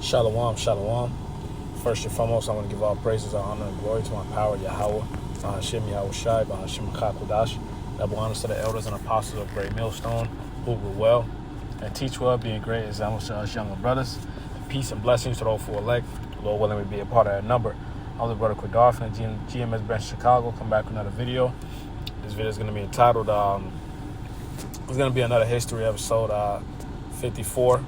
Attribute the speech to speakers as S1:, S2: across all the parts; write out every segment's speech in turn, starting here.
S1: Shalom, shalom. First and foremost, I want to give all praises, honor, and glory to my power, Yahweh, Bahashim Yahweh Shai, Bahashim Kakodash. Double honors to the elders and apostles of Great Millstone, who rule well and teach well, being great examples to us younger brothers. And peace and blessings to those who elect. Lord willing, we be a part of that number. I'm the brother Quidar from the GMS branch Chicago. Come back with another video. This video is going to be entitled, it's going to be another history episode, 54.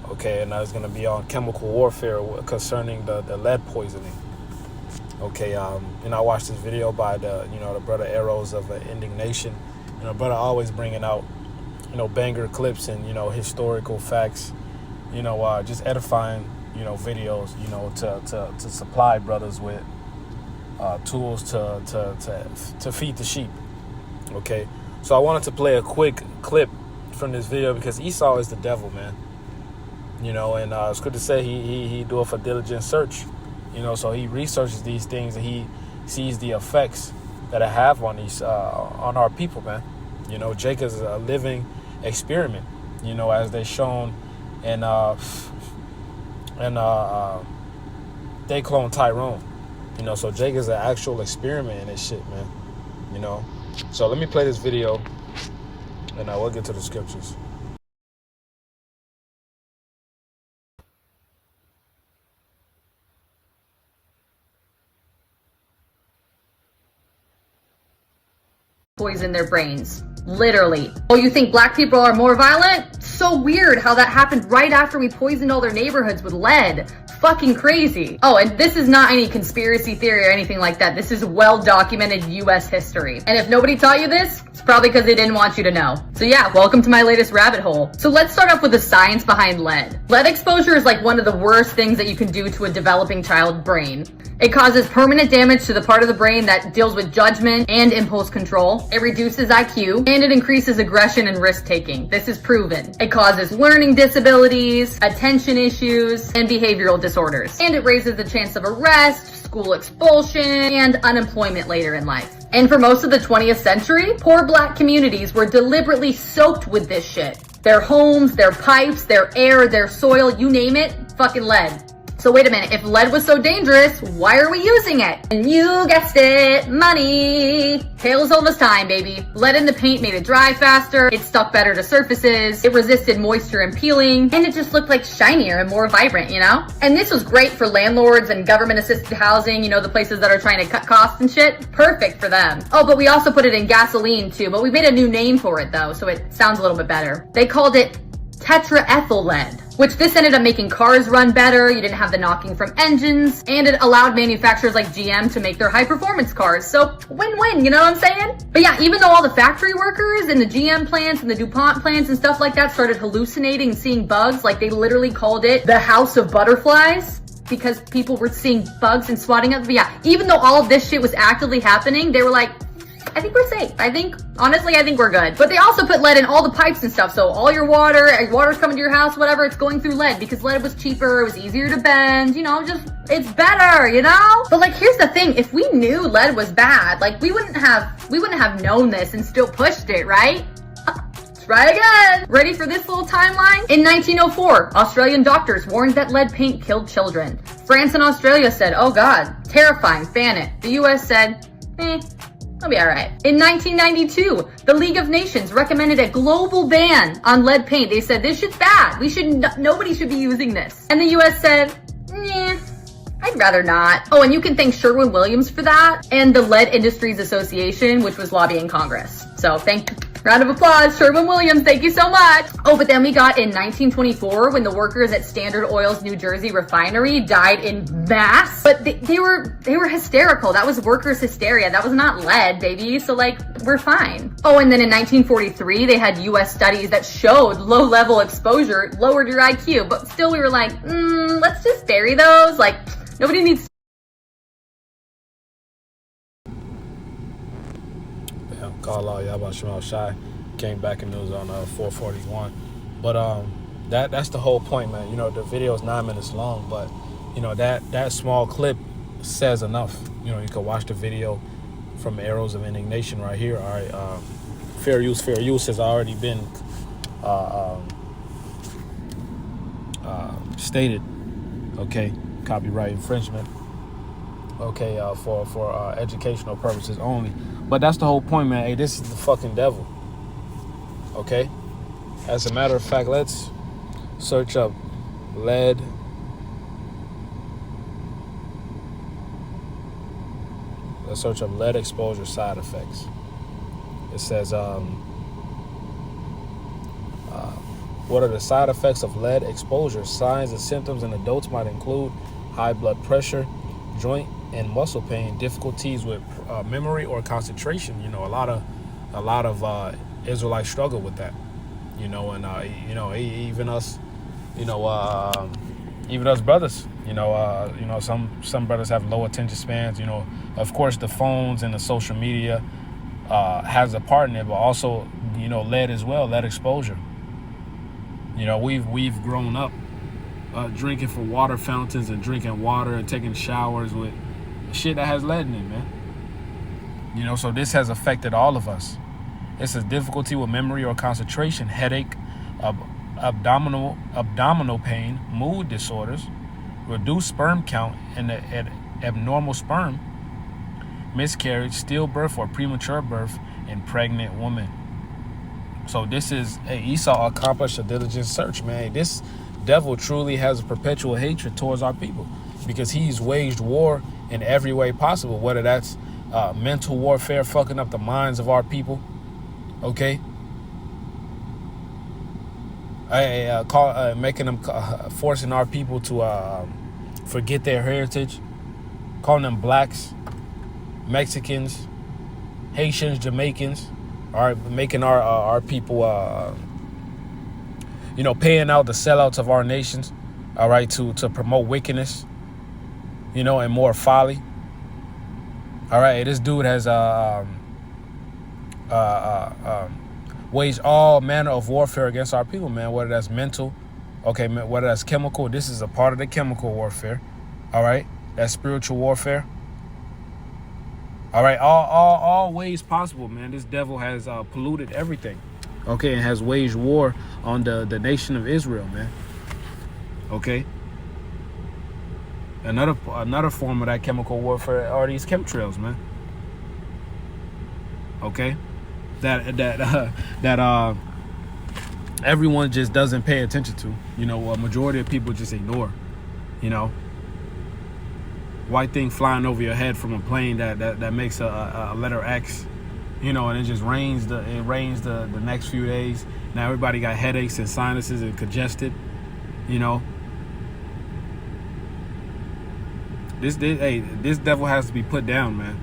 S1: Okay, and it's going to be on chemical warfare concerning the lead poisoning. Okay, I watched this video by the brother Arrows of Indignation. Brother always bringing out, banger clips and, historical facts, just edifying, videos, to supply brothers with tools to feed the sheep. Okay, so I wanted to play a quick clip from this video because Esau is the devil, man. And it's good to say he do it for diligent search, so he researches these things and he sees the effects that it have on these on our people, man. Jacob is a living experiment, as they shown in they clone Tyrone, so Jacob is an actual experiment in this shit, man. So let me play this video and we'll get to the scriptures.
S2: Poison their brains. Literally. Oh, you think black people are more violent? So weird how that happened right after we poisoned all their neighborhoods with lead. Fucking crazy. Oh, and this is not any conspiracy theory or anything like that. This is well-documented US history. And if nobody taught you this, it's probably because they didn't want you to know. So yeah, welcome to my latest rabbit hole. So let's start off with the science behind lead. Lead exposure is like one of the worst things that you can do to a developing child's brain. It causes permanent damage to the part of the brain that deals with judgment and impulse control. It reduces IQ, and it increases aggression and risk-taking. This is proven. It causes learning disabilities, attention issues, and behavioral disorders. And it raises the chance of arrest, school expulsion, and unemployment later in life. And for most of the 20th century, poor black communities were deliberately soaked with this shit. Their homes, their pipes, their air, their soil, you name it, fucking lead. So wait a minute, if lead was so dangerous, why are we using it? And you guessed it, money. Tales all this time, baby. Lead in the paint made it dry faster, it stuck better to surfaces, it resisted moisture and peeling, and it just looked like shinier and more vibrant, And this was great for landlords and government-assisted housing, the places that are trying to cut costs and shit. Perfect for them. Oh, but we also put it in gasoline too, but we made a new name for it though, so it sounds a little bit better. They called it tetraethyl lead, which this ended up making cars run better. You didn't have the knocking from engines, and it allowed manufacturers like GM to make their high performance cars. So win-win, you know what I'm saying? But yeah, even though all the factory workers in the GM plants and the DuPont plants and stuff like that started hallucinating and seeing bugs, like they literally called it the house of butterflies, because people were seeing bugs and swatting up. But yeah, even though all of this shit was actively happening, they were like, I think we're safe. Honestly, I think we're good. But they also put lead in all the pipes and stuff. So all your water's coming to your house, whatever, it's going through lead because lead was cheaper. It was easier to bend, it's better, But here's the thing. If we knew lead was bad, we wouldn't have known this and still pushed it, right? Let's try again. Ready for this little timeline? In 1904, Australian doctors warned that lead paint killed children. France and Australia said, oh God, terrifying, ban it. The US said, I'll be all right. In 1992, the League of Nations recommended a global ban on lead paint. They said, this shit's bad. Nobody should be using this. And the US said, I'd rather not. Oh, and you can thank Sherwin-Williams for that and the Lead Industries Association, which was lobbying Congress. So round of applause, Sherwin-Williams, thank you so much. Oh, but then we got in 1924 when the workers at Standard Oil's New Jersey refinery died in mass. But they were hysterical. That was workers' hysteria. That was not lead, baby. So we're fine. Oh, and then in 1943, they had US studies that showed low-level exposure lowered your IQ. But still we were like, let's just bury those. Nobody needs.
S1: Call out Yahweh Shemal Shai came back and it was on 441. But that's the whole point, man. The video is 9 minutes long, but that small clip says enough. You can watch the video from Arrows of Indignation right here. All right, fair use has already been stated, okay, copyright infringement, okay, for educational purposes only. But that's the whole point, man. Hey, this is the fucking devil. Okay? As a matter of fact, let's search up lead. Let's search up lead exposure side effects. It says, what are the side effects of lead exposure? Signs and symptoms in adults might include high blood pressure, joint and muscle pain, difficulties with memory or concentration. You know, a lot of Israelites struggle with that. You know, and even us, even us brothers. Some brothers have low attention spans. You know, of course, the phones and the social media has a part in it, but also, lead as well, lead exposure. You know, we've grown up drinking from water fountains and drinking water and taking showers with shit that has lead in it, man. You know, so this has affected all of us. It says difficulty with memory or concentration, headache, abdominal pain, mood disorders, reduced sperm count and abnormal sperm, miscarriage, stillbirth or premature birth in pregnant women. So this is, Esau accomplished a diligent search, man. This devil truly has a perpetual hatred towards our people because he's waged war in every way possible, whether that's mental warfare, fucking up the minds of our people, okay? Making them, forcing our people to forget their heritage, calling them blacks, Mexicans, Haitians, Jamaicans, all right, making our people, paying out the sellouts of our nations, all right, to promote wickedness, and more folly. All right, this dude has waged all manner of warfare against our people, man, whether that's mental, okay, whether that's chemical. This is a part of the chemical warfare, all right? That's spiritual warfare. All right, all ways possible, man. This devil has polluted everything, okay, and has waged war on the nation of Israel, man. Okay. Another form of that chemical warfare are these chemtrails, man. Okay, that everyone just doesn't pay attention to. A majority of people just ignore. White thing flying over your head from a plane that makes a letter X, and it just rains the next few days. Now everybody got headaches and sinuses and congested, This devil has to be put down, man.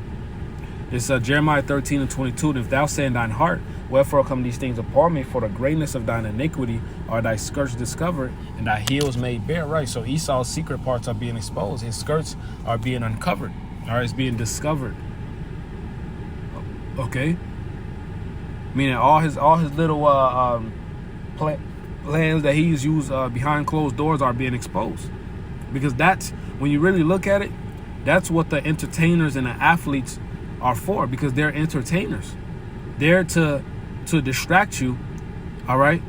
S1: It's Jeremiah 13:22. And if thou say in thine heart, wherefore come these things upon me? For the greatness of thine iniquity are thy skirts discovered, and thy heels made bare. Right. So Esau's secret parts are being exposed. His skirts are being uncovered. All right, it's being discovered. Okay. Meaning all his little plans that he's used behind closed doors are being exposed. Because that's, when you really look at it, that's what the entertainers and the athletes are for, because they're entertainers. They're to distract you, all right?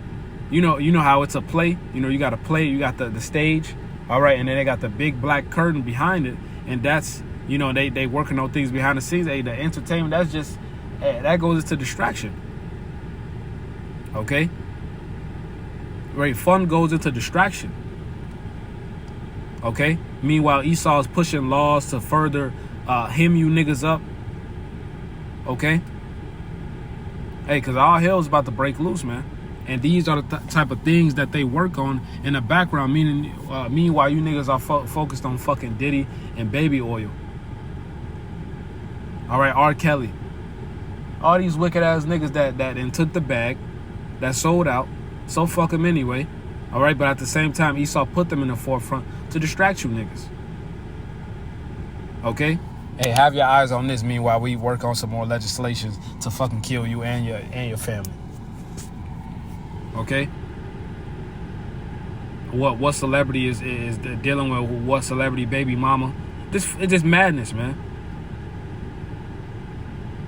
S1: You know how it's a play. You got a play, you got the stage, all right? And then they got the big black curtain behind it, and that's, they working on things behind the scenes. The entertainment, that's just, that goes into distraction, okay? Right, fun goes into distraction. Okay. Meanwhile, Esau is pushing laws to further hem you niggas up. Okay. Hey, because all hell is about to break loose, man. And these are the type of things that they work on in the background. Meanwhile, you niggas are focused on fucking Diddy and baby oil. All right, R. Kelly. All these wicked ass niggas that took the bag, that sold out. So fuck them anyway. All right, but at the same time, Esau put them in the forefront to distract you niggas. Okay? Hey, have your eyes on this. Meanwhile, we work on some more legislations to fucking kill you and your family. Okay? What celebrity is dealing with what celebrity baby mama? It's just madness, man.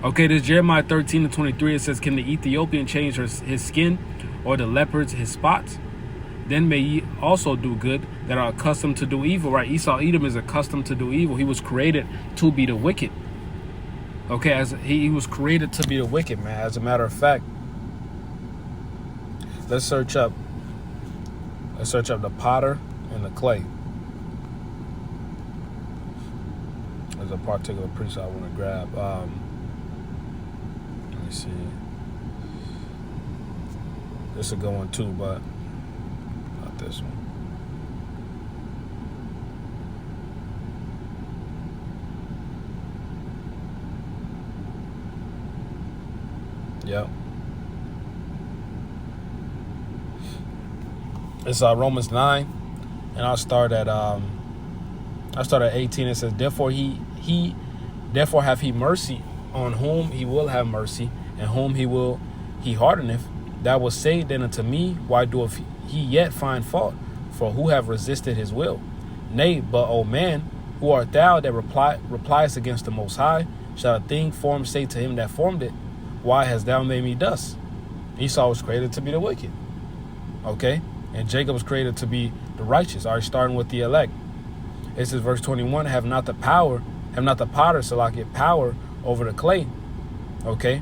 S1: Okay, this Jeremiah 13:23, it says, can the Ethiopian change his skin, or the leopards his spots? then may ye also do good that are accustomed to do evil, right? Esau, Edom is accustomed to do evil. He was created to be the wicked. Okay, as he was created to be the wicked, man. As a matter of fact, let's search up the potter and the clay. There's a particular precept I want to grab. Let me see. This is a good one too, but not this one. Yep. It's Romans 9, and I'll start at 18. It says, therefore have he mercy on whom he will have mercy, and whom he hardeneth. That was said then unto me, why doeth he yet find fault? For who have resisted his will? Nay, but, O man, who art thou that repliest against the Most High? Shall a thing formed say to him that formed it, why hast thou made me thus? Esau was created to be the wicked. Okay? And Jacob was created to be the righteous. All right, starting with the elect. It says, verse 21, have not the potter, Salakia, power over the clay. Okay?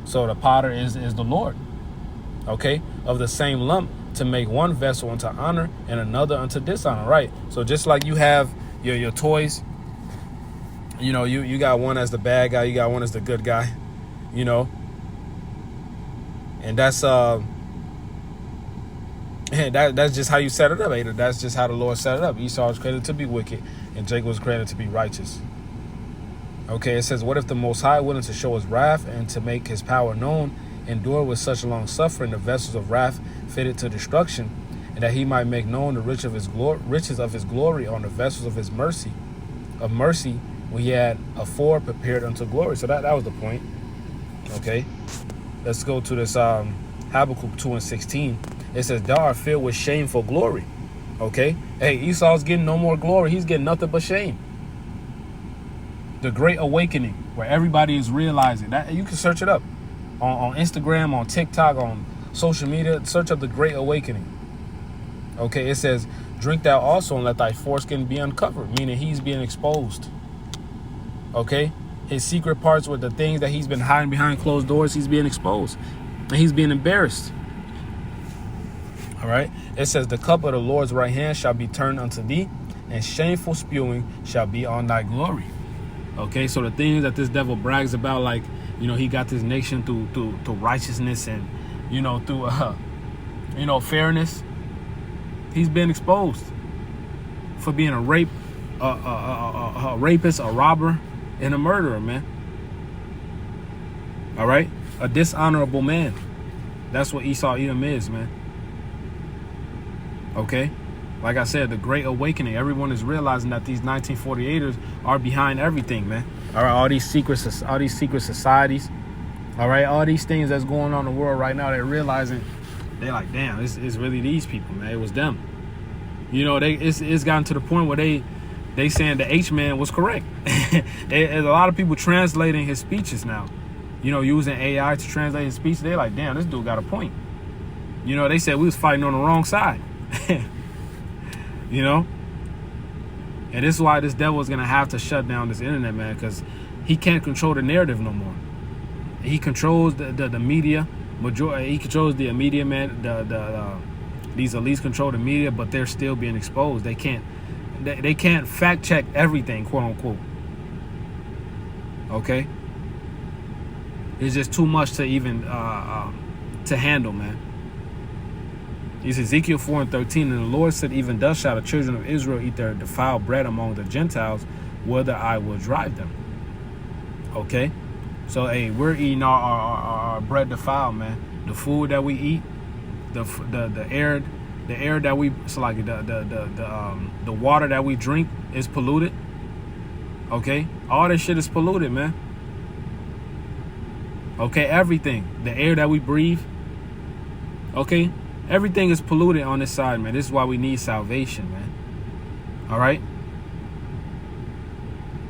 S1: So the potter is the Lord. Okay? Of the same lump, to make one vessel unto honor and another unto dishonor. Right? So just like you have your toys, you know, you got one as the bad guy, you got one as the good guy, you know. And that's that's just how you set it up, Ada. That's just how the Lord set it up. Esau was created to be wicked, and Jacob was created to be righteous. Okay, it says, what if the Most High, willing to show his wrath and to make his power known, endure with such long suffering the vessels of wrath fitted to destruction, and that he might make known the riches of his glory on the vessels of his mercy, when he had afore prepared unto glory. So that was the point. Okay, let's go to this Habakkuk 2:16. It says, thou art filled with shameful glory. Okay, hey, Esau's getting no more glory. He's getting nothing but shame. The Great Awakening, where everybody is realizing that. You can search it up on Instagram, on TikTok, on social media. Search up the Great Awakening. Okay, it says, drink thou also and let thy foreskin be uncovered, meaning he's being exposed. Okay, his secret parts with the things that he's been hiding behind closed doors, he's being exposed, and he's being embarrassed. All right, it says, the cup of the Lord's right hand shall be turned unto thee, and shameful spewing shall be on thy glory. Okay, so the things that this devil brags about, like, you know, he got this nation through righteousness and, you know, through fairness. He's been exposed for being a rapist, a robber, and a murderer, man. All right, a dishonorable man. That's what Esau Edom is, man. Okay, like I said, the Great Awakening. Everyone is realizing that these 1948ers are behind everything, man. All right, all these secret societies. All right, all these things that's going on in the world right now. They're realizing, they're like, damn, it's really these people, man. It was them. You know, it's gotten to the point where they saying the H-man was correct. There's a lot of people translating his speeches now. You know, using AI to translate his speech. They're like, damn, this dude got a point. You know, they said we was fighting on the wrong side. You know, and this is why this devil is gonna have to shut down this internet, man, because he can't control the narrative no more. He controls the media. He controls the media, man. These elites control the media, but they're still being exposed. They can't fact check everything, quote unquote. Okay, it's just too much to even to handle, man. It's Ezekiel 4:13, and the Lord said, even thus shall the children of Israel eat their defiled bread among the Gentiles, whither I will drive them. Okay, so hey, we're eating our bread defiled, man. The food that we eat, the air that we, so like the water that we drink is polluted. Okay, all this shit is polluted, man. Okay, everything, the air that we breathe. Okay. Everything is polluted on this side, man. This is why we need salvation, man. All right?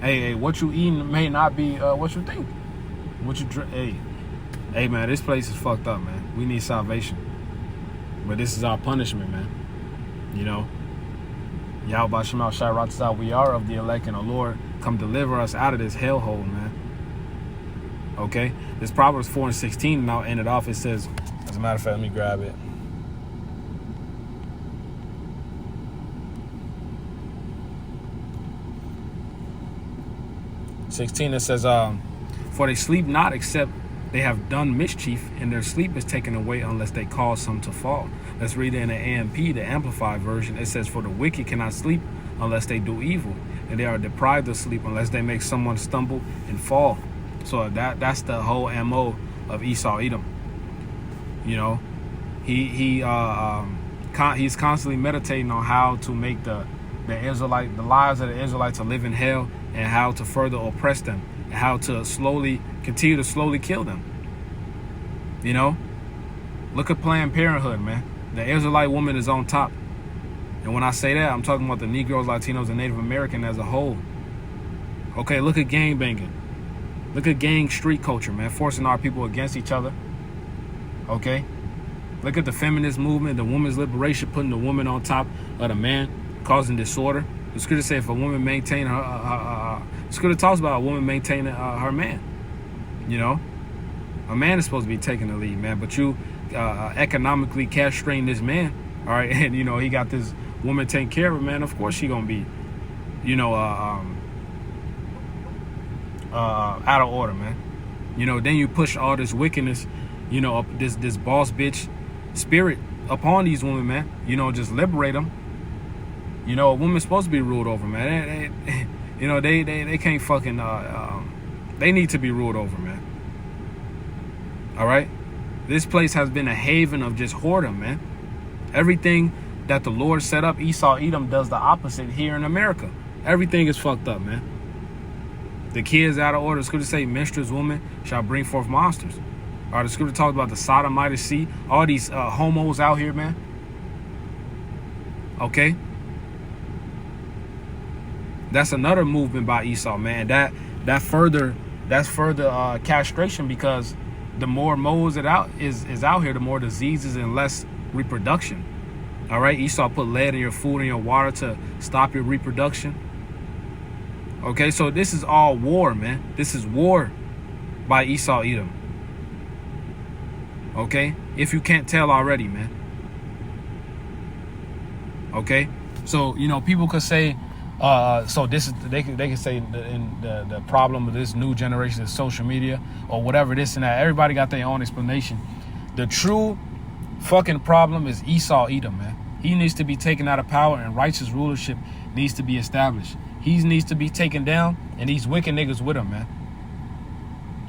S1: Hey, what you eating may not be what you think. What you drink. Hey, man, this place is fucked up, man. We need salvation. But this is our punishment, man. You know, Yahweh Shema Shai Ratzah, we are of the elect, and the Lord come deliver us out of this hellhole, man. Okay? This Proverbs 4:16, and I'll end it off. It says, as a matter of fact, let me grab it. It says, for they sleep not except they have done mischief, and their sleep is taken away unless they cause some to fall. Let's read it in the AMP, the Amplified version. It says, for the wicked cannot sleep unless they do evil, and they are deprived of sleep unless they make someone stumble and fall. So that's the whole MO of Esau Edom. You know, he's constantly meditating on how to make the lives of the Israelites to live in hell, and how to further oppress them, and how to continue to slowly kill them. You know, look at Planned Parenthood, man. The Israelite woman is on top. And when I say that, I'm talking about the Negroes, Latinos, and Native American as a whole. Okay, look at gang banging. Look at gang street culture, man, forcing our people against each other. Okay? Look at the feminist movement, the women's liberation, putting the woman on top of the man, causing disorder. The scripture says if a woman maintain the scripture talks about a woman maintaining her man. You know? A man is supposed to be taking the lead, man, but you economically castrating this man, all right, and, you know, he got this woman taking care of him, man. Of course she gonna be, you know, out of order, man. You know, then you push all this wickedness, you know, this boss bitch spirit upon these women, man. You know, just liberate them. You know, a woman's supposed to be ruled over, man. You know, they can't fucking, they need to be ruled over, man. All right? This place has been a haven of just whoredom, man. Everything that the Lord set up, Esau Edom does the opposite here in America. Everything is fucked up, man. The kids out of order. The scripture say, menstruous woman shall bring forth monsters. All right, the scripture talks about the sodomite sea. All these homos out here, man. Okay? That's another movement by Esau, man. That's further castration, because the more moles that is out here, the more diseases and less reproduction. All right, Esau put lead in your food and your water to stop your reproduction. Okay, so this is all war, man. This is war by Esau Edom. Okay, if you can't tell already, man. Okay, so, you know, people could say, so this is, they can say the problem of this new generation is social media or whatever, this and that. Everybody got their own explanation. The true fucking problem is Esau Edom, man. He needs to be taken out of power, and righteous rulership needs to be established. He needs to be taken down, and these wicked niggas with him, man.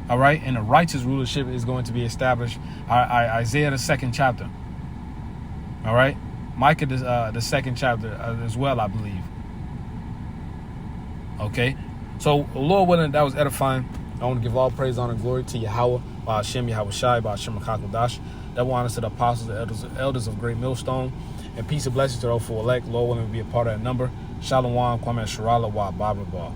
S1: All right, and the righteous rulership is going to be established. Isaiah the 2nd chapter. All right, Micah the 2nd chapter as well, I believe. Okay, so Lord willing, that was edifying. I want to give all praise, honor, and glory to Yahweh, by Hashem, Yahweh Shai, by Hashem HaKadosh. That will honor to the apostles, the elders of Great Millstone, and peace and blessings to those who elect. Lord willing, to be a part of that number. Shalom, Kwame Sharala, Wa Baba Ba.